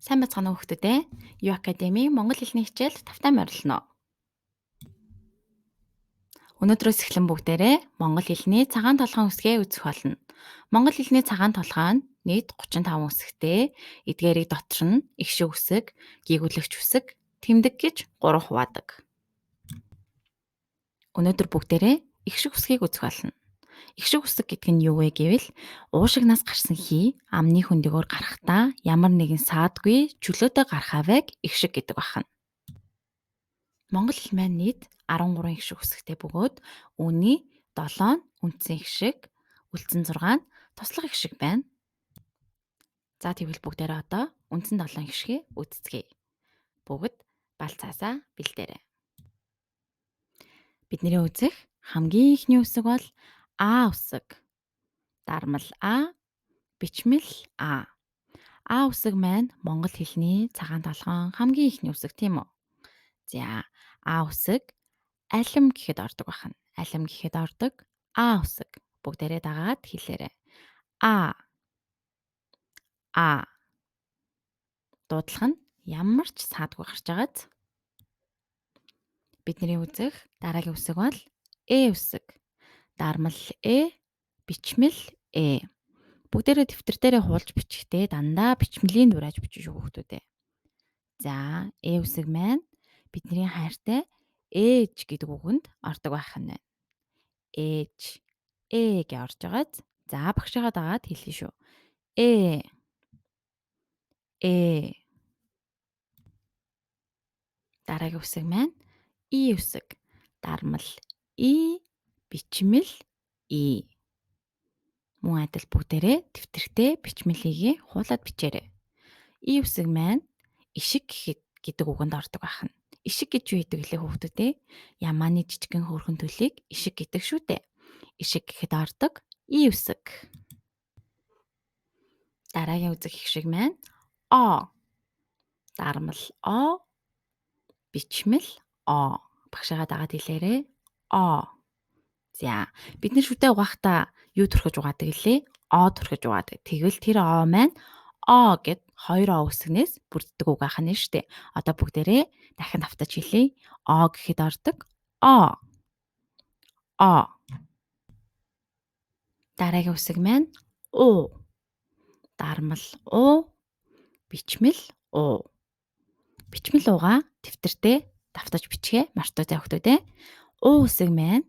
Сайн бацгаана уу хүүхдүүд ээ. Юу Академи Монгол хэлний хичээлд тавтай морилно. Өнөөдрөөс эхлэн бүгдээрээ монгол хэлний цагаан толгойн үсгээ үзэх болно. Монгол хэлний цагаан толгой нь нийт 35 үсэгтэй. Эдгээрийг дотор нь их шиг үсэг, гийгүүлэгч үсэг, тэмдэг гэж 3 хуваадаг. Өнөөдөр бүгдээрээ их шиг үсгийг үзэх болно. Их шиг үсэг гэдэг нь юу вэ гэвэл уушигнаас гарсан хий амны хөндөгөөр гарахдаа ямар нэгэн саадгүй чөлөөтэй гарах авайг их шиг гэдэг байна. Монгол хэл маань нийт 13 их шиг үсэгтэй бөгөөд үүний 7 нь үндсэн их шиг, үлдсэн 6 нь туслах их шиг байна. За тэгвэл бүгдээрээ одоо үндсэн 7 их шигээ үзцгээе. Бүгд балцаасаа бэлдээрэй. Бидний үзэх хамгийн ихний үсэг бол А үсэг. Дармал А, бичмэл А. А үсэг маань монгол хэлний цагаан толгойн хамгийн ихний үсэг тийм үү? За А үсэг алим гэхэд ордог байна. Алим гэхэд ордог А үсэг. Бүгдээрээ дагаад хэлээрэй. А. А. Дуудлага нь ямар ч саадгүй гарч байгааз. Бидний үзэх дараагийн үсэг бол үсэг. Дармал бичмэл Бүгдээрээ дэвтэр дээрээ хуулж бичихтэй дандаа бичмэлийн дурааж бичиж хүүхдүүдээ. За үсэг маань бидний хайртай ээж гэдэг үгэнд ордог байх нь байна. Ээж гэж орж байгааз. За багшаагаа дагаад хэлье шүү. Дараагийн үсэг маань үсэг. Дармал бичмэл Мөн адил бүгдээрээ дэвтэртээ бичмэлийг хуулаад бичээрэй. Үсэг маань ишиг гэдэг үгэнд ордог байна. Ишиг гэж юу гэдэг лээ хүүхдүүдээ? Ямааны жижигхэн хөөрхөн төлийг ишиг гэдэг шүү дээ. Ишиг гэхэд ордог үсэг. Дараагийн үзэх их шиг маань Дармал бичмэл Багшаагаа дагаад хэлээрэй. За бид нар шүтээ угаахдаа юу түрхэж угаадаг лээ? Түрхэж угаадаг. Тэгвэл тэр маань гэд 2 үсгнээс бүрддэг үг ахна шүү дээ. Одоо бүгдээрээ дахин давтаж хэлье. Гэхэд ордог Дараагийн үсэг маань Дармал бичмэл Бичмэл уугаа дэвтэртээ давтаж бичгээ мартаа хүүхдүүдээ. Үсэг маань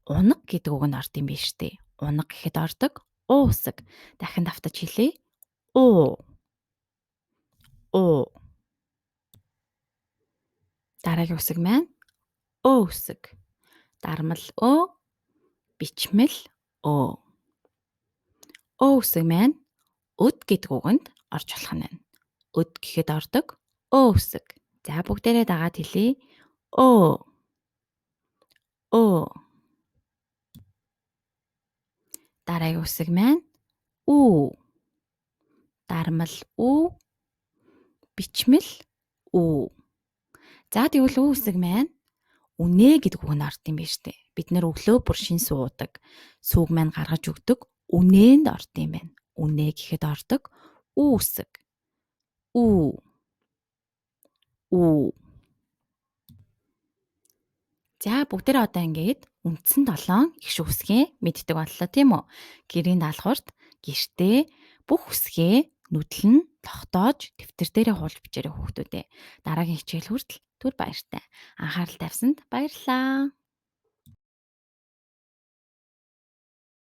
унаг гэдэг үг нь орд юм биш үү? Унаг гэхэд ордог үсэг. Дахин давтаж хэлье. Дараагийн үсэг маань үсэг. Дармал бичмэл үсэг маань өд гэдэг үгэнд орж болох нь байна. Өд гэхэд ордог үсэг. За бүгдээрээ дагаад хэлье. Дараагийн үсэг маань Дармал бичмэл За тэгвэл үсэг маань үнэ гэдэг үг нь орд юм биш үү? Бид нэр өглөө бүр шин суудаг. Сүг маань гаргаж өгдөг үнэнд орд юм байна. Үнэ гэхэд ордог үсэг. За бүгдээрээ одоо ингээд үндсэн 7 их шиг үсгээ мэддэг боллоо тийм үү? Гэрийн даалгаварт гэртээ бүх үсгээ нүдлэн тогтоож дэвтэр дээрээ хуулж бичээрэй хүүхдүүдээ. Дараагийн хичээл хүртэл түр баяртай. Анхаарал тавьсанд баярлалаа.